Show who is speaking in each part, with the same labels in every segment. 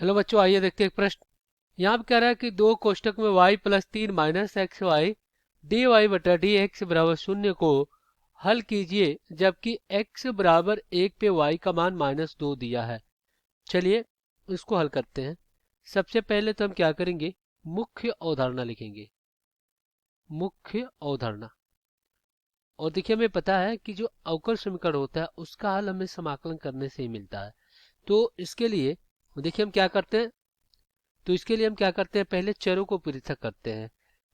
Speaker 1: Hello बच्चों, आइए देखते हैं एक प्रश्न। यहाँ पे कह रहा है कि दो कोष्टक में y plus 3 minus x y d y बटा डी एक्स बराबर 0 को हल कीजिए, जबकि x बराबर 1 पे y का मान -2 दिया है। चलिए इसको हल करते हैं। सबसे पहले तो हम क्या करेंगे, मुख्य अवधारणा लिखेंगे। मुख्य अवधारणा। और देखिए, हमें पता है कि जो अवकल समीकरण होता है उसका हल हमें समाकलन करने से ही मिलता है। तो इसके लिए देखिए हम क्या करते हैं, पहले चरों को पृथक करते हैं।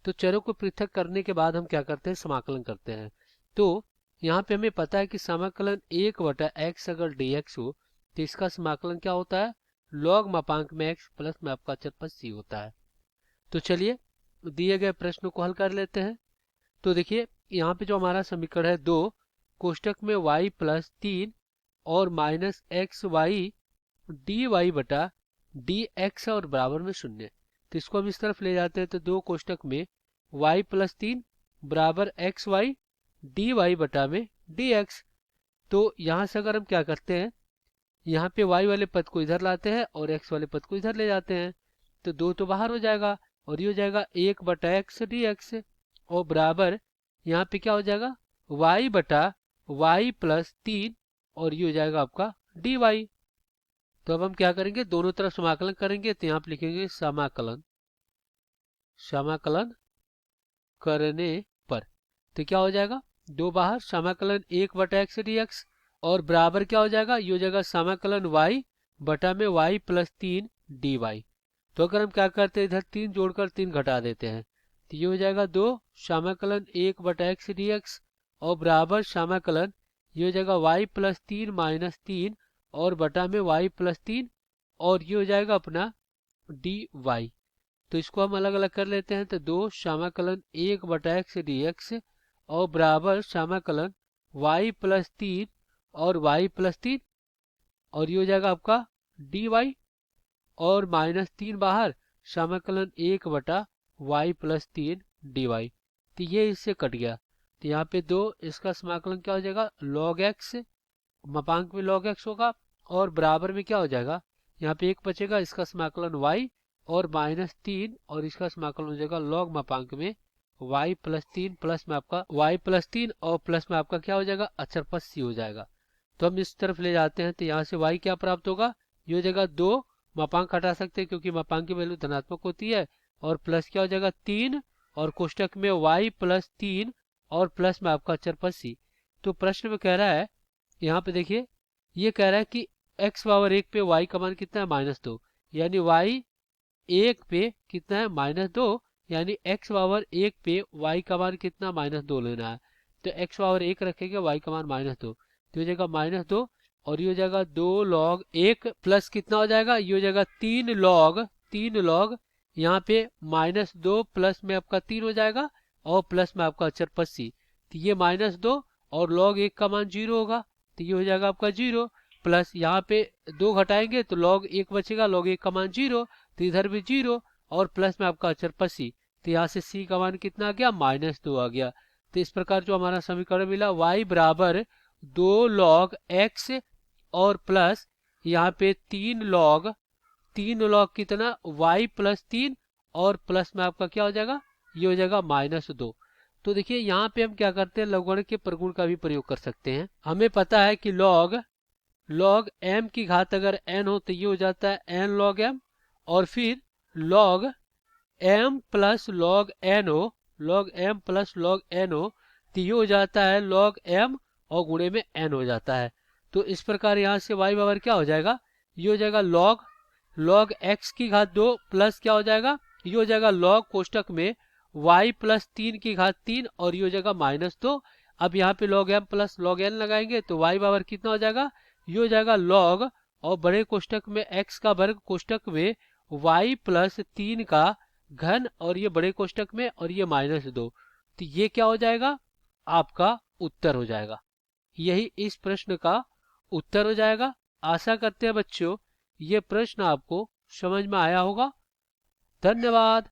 Speaker 1: तो चरों को पृथक करने के बाद हम क्या करते हैं, समाकलन करते हैं। तो यहाँ पे हमें पता है कि समाकलन 1/x अगर dx हो तो इसका समाकलन क्या होता है, log मापांक में x प्लस में आपका अचर c होता है। तो चलिए दिए गए प्रश्न को हल कर लेते हैं। तो देखिए यहाँ पे जो हमारा समीकरण है, दो कोष्टक में y प्लस 3 और minus x y d y बटा डी एक्स और बराबर में 0। तो इसको हम इस तरफ ले जाते हैं। तो दो कोष्टक में y प्लस 3 बराबर एक्स वाई डी वाई बटा में डी एक्स। तो यहाँ से अगर हम क्या करते हैं, यहाँ पे y वाले पद को इधर लाते हैं और x वाले पद को इधर ले जाते हैं। तो दो तो बाहर हो जाएगा और ये हो जाएगा 1/x डी एक्स और बराबर यहाँ पे क्या हो जाएगा, y बटा y प्लस 3 और ये हो जाएगा आपका डी वाई। तो अब हम क्या करेंगे, दोनों तरफ समाकलन करेंगे। तो यहाँ पे लिखेंगे समाकलन समाकलन करने पर। तो क्या हो जाएगा, दो बाहर, समाकलन 1/x dx और बराबर क्या हो जाएगा, ये हो जाएगा समाकलन y बटा में y प्लस 3 dy। तो अगर हम क्या करते हैं, इधर 3 जोड़कर 3 घटा देते हैं। तो ये हो जाएगा 2 समाकलन 1/x dx और बराबर समाकलन ये हो जाएगा y प्लस 3 माइनस 3 और बटा में y प्लस 3 और ये हो जाएगा अपना dy। तो इसको हम अलग अलग कर लेते हैं। तो दो समाकलन 1/x dx और बराबर समाकलन y प्लस 3 और y प्लस 3 और ये हो जाएगा आपका dy और -3 बाहर, समाकलन 1/y प्लस 3 dy। तो ये इससे कट गया। तो यहाँ पे दो, इसका समाकलन क्या हो जाएगा, log x, मापांक में log x होगा और बराबर में क्या हो जाएगा, यहाँ पे एक बचेगा, इसका समाकलन y और -3 और इसका समाकलन हो जाएगा log मापांक में y प्लस 3 प्लस में आपका y प्लस 3 और प्लस में आपका क्या हो जाएगा, अचर c हो जाएगा। तो हम इस तरफ ले जाते हैं। तो यहाँ से y क्या प्राप्त होगा, ये हो जाएगा 2, मापांक हटा सकते हैं क्योंकि मापांक की वैल्यू धनात्मक होती है, और प्लस क्या हो जाएगा 3 और कोष्टक में y प्लस 3 और प्लस में आपका अचर c। तो प्रश्न में कह रहा है, यहाँ पे देखिए ये कह रहा है कि x पावर 1 पे y का मान कितना है, -2, यानी y 1 पे कितना है, -2, यानी x पावर 1 पे y का मान कितना, -2 लेना है। तो x पावर 1 रखेंगे, y का मान -2, तो हो जाएगा -2 और ये हो जाएगा 2 log 1 प्लस कितना हो जाएगा, ये हो जाएगा 3 log यहाँ पे -2 प्लस में आपका 3 हो जाएगा और प्लस में आपका अचर c। तो ये -2 और log 1 का मान 0 होगा, तो ये हो जाएगा आपका 0 प्लस यहाँ पे 2 घटाएंगे तो log 1 बचेगा, log 1 का मान 0, तो इधर भी 0 और प्लस में आपका अचर c। तो यहाँ से c का मान कितना आ गया, -2 आ गया। तो इस प्रकार जो हमारा समीकरण मिला, y बराबर 2 log x और प्लस यहाँ पे 3 log कितना, y प्लस 3 और प्लस में आपका क्या हो जाएगा, ये हो जाएगा -2। तो देखिए यहाँ पे हम क्या करते हैं, लघुगणक के प्रगुण का भी प्रयोग कर सकते हैं। हमें पता है कि log m की घात अगर n हो तो ये हो जाता है n log m, और फिर log m plus log n हो, log m plus log n हो तो ये हो जाता है log m और गुणे में n हो जाता है। तो इस प्रकार यहाँ से y बराबर क्या हो जाएगा, ये हो जाएगा log x की घात 2 प्लस क्या हो जाएगा, ये हो जाएगा log कोष्टक में y प्लस 3 की घात 3 और ये हो जाएगा -2। अब यहाँ पे log m plus log n लगाएंगे तो y बराबर कितना हो जाएगा, ये हो जाएगा log और बड़े कोष्टक में x का वर्ग कोष्टक में y प्लस 3 का घन और ये बड़े कोष्टक में और ये -2। तो ये क्या हो जाएगा, आपका उत्तर हो जाएगा। यही इस प्रश्न का उत्तर हो जाएगा। आशा करते हैं बच्चों ये प्रश्न आपको समझ में आया होगा। धन्यवाद।